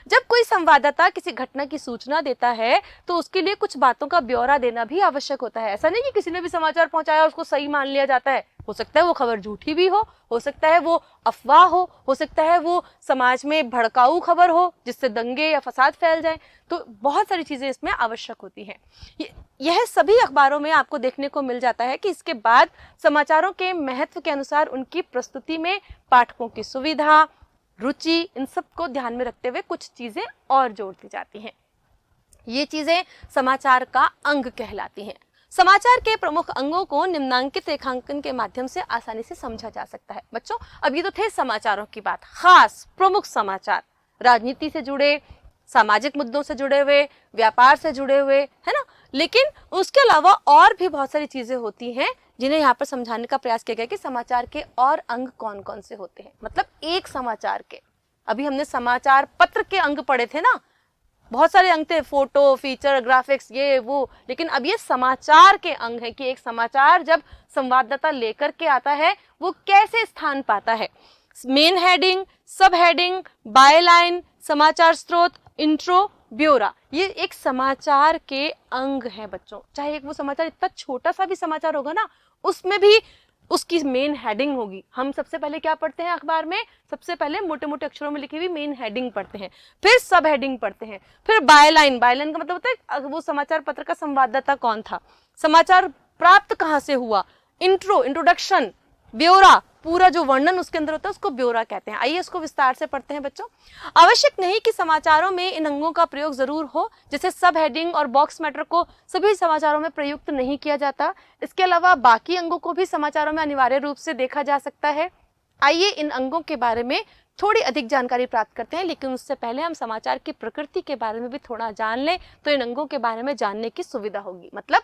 जब कोई संवाददाता किसी घटना की सूचना देता है तो उसके लिए कुछ बातों का ब्यौरा देना भी आवश्यक होता है। ऐसा नहीं कि किसी ने भी समाचार पहुंचाया उसको सही मान लिया जाता है। हो सकता है वो खबर झूठी भी हो सकता है वो अफवाह हो सकता है वो समाज में भड़काऊ खबर हो जिससे दंगे या फसाद फैल जाए। तो बहुत सारी चीजें इसमें आवश्यक होती हैं। यह सभी अखबारों में आपको देखने को मिल जाता है कि इसके बाद समाचारों के महत्व के अनुसार उनकी प्रस्तुति में पाठकों की सुविधा, रुचि, इन सब को ध्यान में रखते हुए कुछ चीजें और जोड़ दी जाती हैं। ये चीजें समाचार का अंग कहलाती हैं। समाचार के प्रमुख अंगों को निम्नांकित रेखांकन के माध्यम से आसानी से समझा जा सकता है। बच्चों, अब ये तो थे समाचारों की बात, खास प्रमुख समाचार, राजनीति से जुड़े, सामाजिक मुद्दों से जुड़े हुए, व्यापार से जुड़े हुए, है ना। लेकिन उसके अलावा और भी बहुत सारी चीजें होती हैं जिन्हें यहाँ पर समझाने का प्रयास किया गया कि समाचार के और अंग कौन कौन से होते हैं। मतलब एक समाचार के, अभी हमने समाचार पत्र के अंग पढ़े थे ना, बहुत सारे अंग थे, फोटो, फीचर, ग्राफिक्स, ये वो, लेकिन अब ये समाचार के अंग है कि एक समाचार जब संवाददाता लेकर के आता है वो कैसे स्थान पाता है। मेन हेडिंग, सब हेडिंग, बायलाइन, समाचार स्रोत, इंट्रो, ब्यौरा, ये एक समाचार के अंग है बच्चों। चाहे एक वो समाचार इतना छोटा सा भी समाचार होगा ना, उसमें भी उसकी मेन हेडिंग होगी। हम सबसे पहले क्या पढ़ते हैं अखबार में? सबसे पहले मोटे मोटे अक्षरों में लिखी हुई मेन हेडिंग पढ़ते हैं, फिर सब हेडिंग पढ़ते हैं, फिर बायलाइन। बायलाइन का मतलब होता है वो समाचार पत्र का संवाददाता कौन था, समाचार प्राप्त कहाँ से हुआ, इंट्रो, इंट्रोडक्शन, ब्यौरा, पूरा जो वर्णन उसके अंदर होता है उसको ब्यौरा कहते हैं। आइए इसको विस्तार से पढ़ते हैं बच्चों। आवश्यक नहीं कि समाचारों में इन अंगों का प्रयोग जरूर हो, जैसे सब हेडिंग और बॉक्स मैटर को सभी समाचारों में प्रयुक्त नहीं किया जाता। इसके अलावा बाकी अंगों को भी समाचारों में अनिवार्य रूप से देखा जा सकता है। आइए इन अंगों के बारे में थोड़ी अधिक जानकारी प्राप्त करते हैं, लेकिन उससे पहले हम समाचार की प्रकृति के बारे में भी थोड़ा जान लें तो इन अंगों के बारे में जानने की सुविधा होगी। मतलब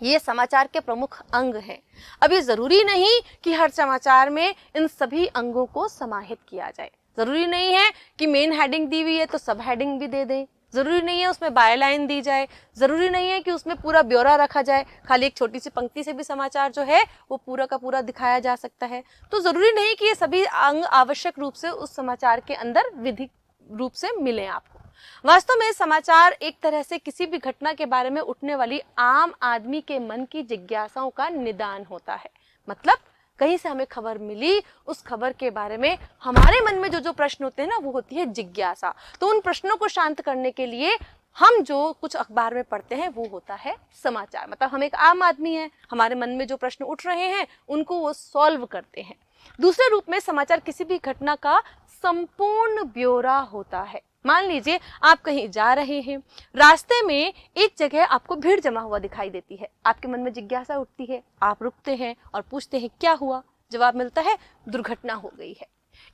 ये समाचार के प्रमुख अंग हैं। अब ये जरूरी नहीं कि हर समाचार में इन सभी अंगों को समाहित किया जाए। जरूरी नहीं है कि मेन हेडिंग दी हुई है तो सब हेडिंग भी दे दें, जरूरी नहीं है उसमें बायलाइन दी जाए, जरूरी नहीं है कि उसमें पूरा ब्यौरा रखा जाए। खाली एक छोटी सी पंक्ति से भी समाचार जो है वो पूरा का पूरा दिखाया जा सकता है। तो जरूरी नहीं कि ये सभी अंग आवश्यक रूप से उस समाचार के अंदर विधिक रूप से मिले आपको। वास्तव में समाचार एक तरह से किसी भी घटना के बारे में उठने वाली आम आदमी के मन की जिज्ञासाओं का निदान होता है। मतलब कहीं से हमें खबर मिली, उस खबर के बारे में हमारे मन में जो जो प्रश्न होते हैं ना, वो होती है जिज्ञासा। तो उन प्रश्नों को शांत करने के लिए हम जो कुछ अखबार में पढ़ते हैं वो होता है समाचार। मतलब हम एक आम आदमी हैं, हमारे मन में जो प्रश्न उठ रहे हैं उनको वो सॉल्व करते हैं। दूसरे रूप में समाचार किसी भी घटना का संपूर्ण ब्यौरा होता है। मान लीजिए आप कहीं जा रहे हैं, रास्ते में एक जगह आपको भीड़ जमा हुआ दिखाई देती है, आपके मन में जिज्ञासा उठती है, आप रुकते हैं और पूछते हैं क्या हुआ। जवाब मिलता है दुर्घटना हो गई है,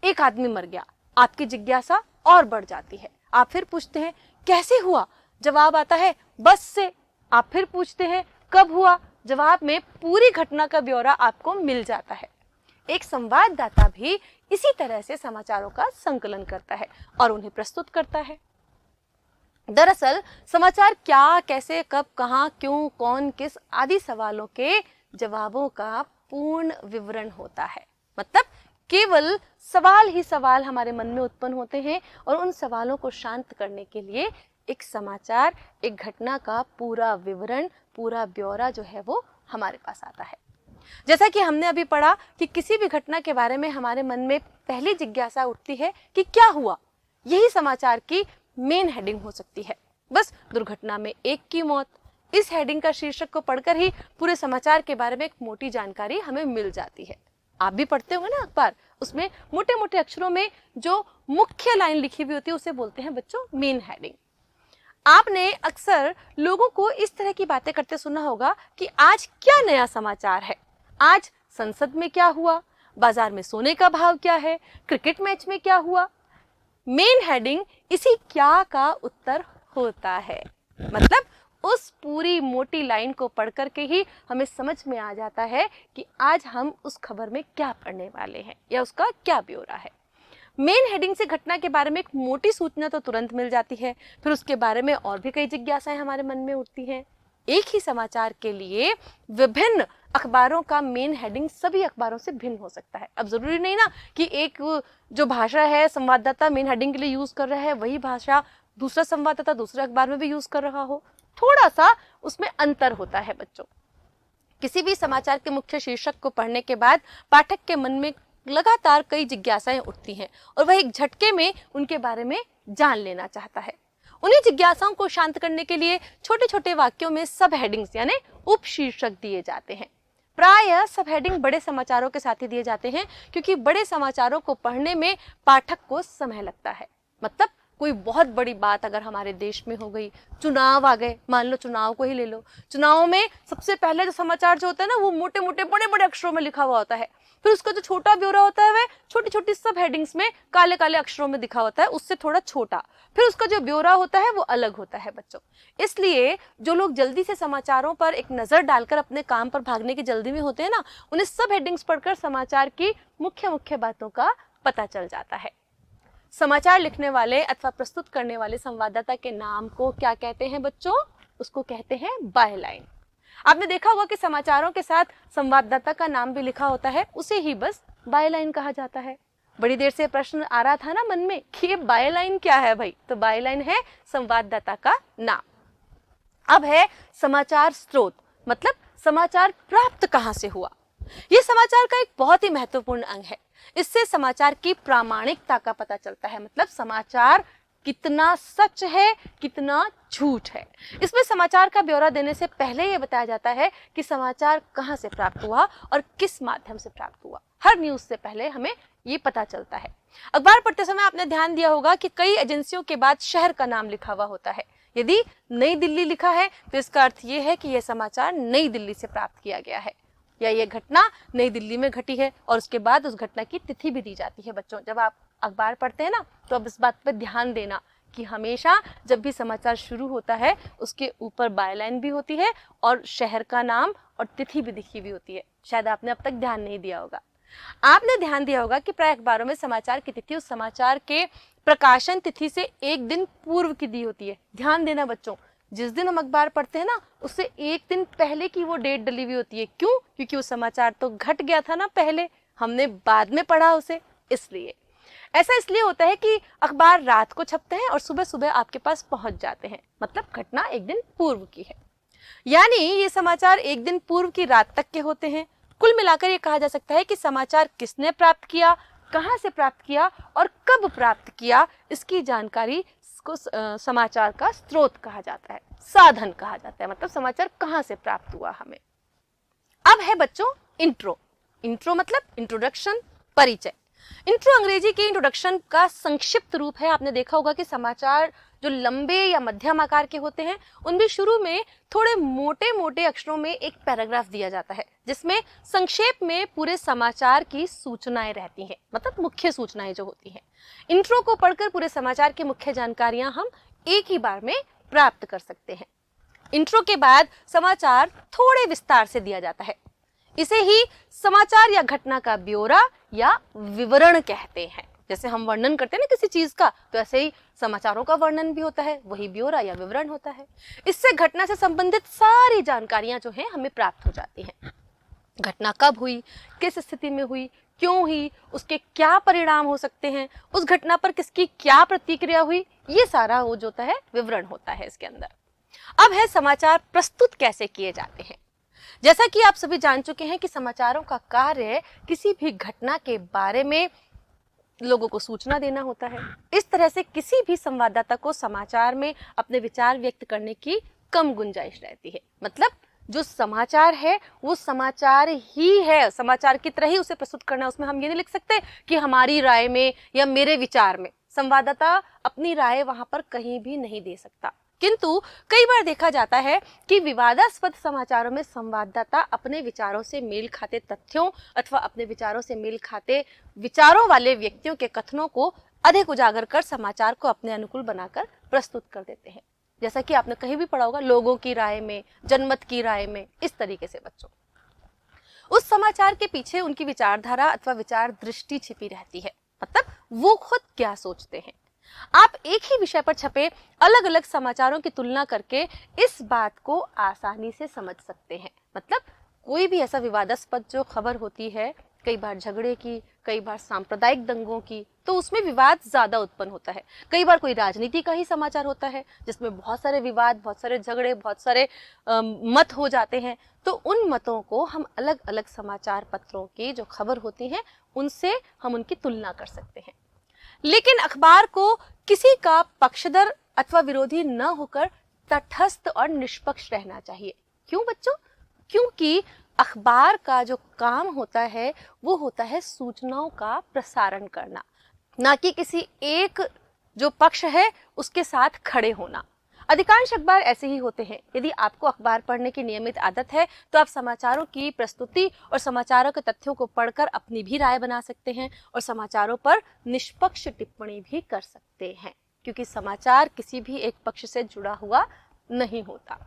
एक आदमी मर गया। आपकी जिज्ञासा और बढ़ जाती है, आप फिर पूछते हैं कैसे हुआ। जवाब आता है बस से। आप फिर पूछते हैं कब हुआ। जवाब में पूरी घटना का ब्यौरा आपको मिल जाता है। एक संवाददाता भी इसी तरह से समाचारों का संकलन करता है और उन्हें प्रस्तुत करता है। दरअसल समाचार क्या, कैसे, कब, कहां, क्यों, कौन, किस आदि सवालों के जवाबों का पूर्ण विवरण होता है। मतलब केवल सवाल ही सवाल हमारे मन में उत्पन्न होते हैं और उन सवालों को शांत करने के लिए एक समाचार, एक घटना का पूरा विवरण, पूरा ब्यौरा जो है वो हमारे पास आता है। जैसा कि हमने अभी पढ़ा कि किसी भी घटना के बारे में हमारे मन में पहली जिज्ञासा उठती है कि क्या हुआ। यही समाचार की मेन हेडिंग हो सकती है। बस दुर्घटना में एक की मौत, इस हेडिंग का शीर्षक को पढ़कर ही पूरे समाचार के बारे में एक मोटी जानकारी हमें मिल जाती है। आप भी पढ़ते होंगे ना अखबार, उसमें मोटे मोटे अक्षरों में जो मुख्य लाइन लिखी हुई होती है उसे बोलते हैं बच्चों मेन हेडिंग। आपने अक्सर लोगों को इस तरह की बातें करते सुना होगा कि आज क्या नया समाचार है, आज संसद में क्या हुआ, बाजार में सोने का भाव क्या है, क्रिकेट मैच में क्या हुआ। मेन हेडिंग इसी क्या का उत्तर होता है। मतलब उस पूरी मोटी लाइन को पढ़ करके ही हमें समझ में आ जाता है कि आज हम उस खबर में क्या पढ़ने वाले हैं या उसका क्या ब्यौरा है। मेन हेडिंग से घटना के बारे में एक मोटी सूचना तो तुरंत मिल जाती है, फिर उसके बारे में और भी कई जिज्ञासाएं हमारे मन में उठती हैं। एक ही समाचार के लिए विभिन्न अखबारों का मेन हेडिंग सभी अखबारों से भिन्न हो सकता है। अब जरूरी नहीं ना कि एक जो भाषा है संवाददाता मेन हेडिंग के लिए यूज कर रहा है वही भाषा दूसरा संवाददाता दूसरे अखबार में भी यूज कर रहा हो, थोड़ा सा उसमें अंतर होता है बच्चों। किसी भी समाचार के मुख्य शीर्षक को पढ़ने के बाद पाठक के मन में लगातार कई जिज्ञासाएं उठती हैं और वह एक झटके में उनके बारे में जान लेना चाहता है। उन्हीं जिज्ञासाओं को शांत करने के लिए छोटे छोटे वाक्यों में सब हेडिंग्स यानी उप शीर्षक दिए जाते हैं। प्रायः सब हेडिंग बड़े समाचारों के साथ ही दिए जाते हैं क्योंकि बड़े समाचारों को पढ़ने में पाठक को समय लगता है। मतलब कोई बहुत बड़ी बात अगर हमारे देश में हो गई, चुनाव आ गए, मान लो चुनाव को ही ले लो, चुनाव में सबसे पहले जो समाचार जो होता है ना वो मोटे मोटे बड़े बड़े अक्षरों में लिखा हुआ होता है, फिर उसका जो छोटा ब्यौरा होता है वह छोटी छोटी सब हेडिंग्स में काले काले अक्षरों में दिखा होता है, उससे थोड़ा छोटा, फिर उसका जो ब्यौरा होता है वो अलग होता है बच्चों। इसलिए जो लोग जल्दी से समाचारों पर एक नजर डालकर अपने काम पर भागने की जल्दी में होते हैं ना, उन्हें सब हेडिंग्स पढ़कर समाचार की मुख्य मुख्य बातों का पता चल जाता है। समाचार लिखने वाले अथवा प्रस्तुत करने वाले संवाददाता के नाम को क्या कहते हैं बच्चों? उसको कहते हैं बायलाइन। आपने देखा होगा कि समाचारों के साथ संवाददाता का नाम भी लिखा होता है, उसे ही बस बायलाइन कहा जाता है। बड़ी देर से प्रश्न आ रहा था ना मन में कि ये बायलाइन क्या है भाई? तो बायलाइन है संवाददाता का नाम। अब है समाचार स्रोत, मतलब समाचार प्राप्त कहां से हुआ। यह समाचार का एक बहुत ही महत्वपूर्ण अंग है। इससे समाचार की प्रामाणिकता का पता चलता है, मतलब समाचार कितना सच है कितना झूठ है। इसमें समाचार का ब्यौरा देने से पहले यह बताया जाता है कि समाचार कहां से प्राप्त हुआ और किस माध्यम से प्राप्त हुआ। हर न्यूज से पहले हमें ये पता चलता है। अखबार पढ़ते समय आपने ध्यान दिया होगा कि कई एजेंसियों के बाद शहर का नाम लिखा हुआ होता है। यदि नई दिल्ली लिखा है तो इसका अर्थ यह है कि यह समाचार नई दिल्ली से प्राप्त किया गया है या यह घटना नई दिल्ली में घटी है, और उसके बाद उस घटना की तिथि भी दी जाती है। बच्चों जब आप अखबार पढ़ते हैं ना तो अब इस बात पर ध्यान देना कि हमेशा जब भी समाचार शुरू होता है उसके ऊपर बायलाइन भी होती है और शहर का नाम और तिथि भी लिखी हुई होती है। शायद आपने अब तक ध्यान नहीं दिया होगा। आपने ध्यान दिया होगा कि प्राय अखबारों में समाचार की तिथि उस समाचार के प्रकाशन तिथि से एक दिन पूर्व की दी होती है। ध्यान देना बच्चों, जिस दिन हम अखबार पढ़ते हैं ना उससे एक दिन पहले की वो डेट डली हुई होती है। क्यों? क्योंकि वो समाचार तो घट गया था ना पहले, हमने बाद में पढ़ा उसे, इसलिए। ऐसा इसलिए होता है कि अखबार रात को छपते हैं और सुबह सुबह आपके पास पहुंच जाते हैं, मतलब घटना एक दिन पूर्व की है। यानी ये समाचार एक दिन पूर्व की रात तक के होते हैं। कुल मिलाकर ये कहा जा सकता है कि समाचार किसने प्राप्त किया, कहां से प्राप्त किया और कब प्राप्त किया, इसकी जानकारी को समाचार का स्रोत कहा जाता है, साधन कहा जाता है। मतलब समाचार कहां से प्राप्त हुआ हमें। अब है बच्चों इंट्रो। इंट्रो मतलब इंट्रोडक्शन, परिचय। इंट्रो अंग्रेजी के इंट्रोडक्शन का संक्षिप्त रूप है। आपने देखा होगा कि समाचार जो लंबे या मध्यम आकार के होते हैं उनमें शुरू में थोड़े मोटे मोटे अक्षरों में एक पैराग्राफ दिया जाता है जिसमें संक्षेप में पूरे समाचार की सूचनाएं रहती हैं, मतलब मुख्य सूचनाएं जो होती हैं। इंट्रो को पढ़कर पूरे समाचार की मुख्य जानकारियां हम एक ही बार में प्राप्त कर सकते हैं। इंट्रो के बाद समाचार थोड़े विस्तार से दिया जाता है। इसे ही समाचार या घटना का ब्यौरा या विवरण कहते हैं। जैसे हम वर्णन करते हैं ना किसी चीज का, तो ऐसे ही समाचारों का वर्णन भी होता है, वही ब्यौरा या विवरण होता है। इससे घटना से संबंधित सारी जानकारियां जो हैं हमें प्राप्त हो जाती हैं। घटना कब हुई, किस स्थिति में हुई, क्यों हुई, उसके क्या परिणाम हो सकते हैं, उस घटना पर किसकी क्या प्रतिक्रिया हुई, ये सारा वो जो होता है विवरण होता है इसके अंदर। अब है समाचार प्रस्तुत कैसे किए जाते हैं। जैसा कि आप सभी जान चुके हैं कि समाचारों का कार्य किसी भी घटना के बारे में लोगों को सूचना देना होता है। इस तरह से किसी भी संवाददाता को समाचार में अपने विचार व्यक्त करने की कम गुंजाइश रहती है। मतलब जो समाचार है वो समाचार ही है, समाचार की तरह ही उसे प्रस्तुत करना। उसमें हम ये नहीं लिख सकते कि हमारी राय में या मेरे विचार में। संवाददाता अपनी राय वहां पर कहीं भी नहीं दे सकता। किंतु कई बार देखा जाता है कि विवादास्पद समाचारों में संवाददाता अपने विचारों से मेल खाते तथ्यों अथवा अपने विचारों से मेल खाते विचारों वाले व्यक्तियों के कथनों को अधिक उजागर कर समाचार को अपने अनुकूल बनाकर प्रस्तुत कर देते हैं। जैसा कि आपने कहीं भी पढ़ा होगा, लोगों की राय में, जनमत की राय में, इस तरीके से बच्चों। उस समाचार के पीछे उनकी विचारधारा अथवा विचार दृष्टि छिपी रहती है, मतलब वो खुद क्या सोचते हैं। आप एक ही विषय पर छपे अलग अलग समाचारों की तुलना करके इस बात को आसानी से समझ सकते हैं। मतलब कोई भी ऐसा विवादास्पद जो खबर होती है, कई बार झगड़े की, कई बार सांप्रदायिक दंगों की, तो उसमें विवाद ज्यादा उत्पन्न होता है। कई बार कोई राजनीति का ही समाचार होता है जिसमें बहुत सारे विवाद, बहुत सारे झगड़े, बहुत सारे मत हो जाते हैं। तो उन मतों को हम अलग अलग समाचार पत्रों की जो खबर होती है उनसे हम उनकी तुलना कर सकते हैं। लेकिन अखबार को किसी का पक्षधर अथवा विरोधी न होकर तटस्थ और निष्पक्ष रहना चाहिए। क्यों बच्चों? क्योंकि अखबार का जो काम होता है वो होता है सूचनाओं का प्रसारण करना, ना कि किसी एक जो पक्ष है उसके साथ खड़े होना। अधिकांश अखबार ऐसे ही होते हैं। यदि आपको अखबार पढ़ने की नियमित आदत है तो आप समाचारों की प्रस्तुति और समाचारों के तथ्यों को पढ़कर अपनी भी राय बना सकते हैं और समाचारों पर निष्पक्ष टिप्पणी भी कर सकते हैं, क्योंकि समाचार किसी भी एक पक्ष से जुड़ा हुआ नहीं होता।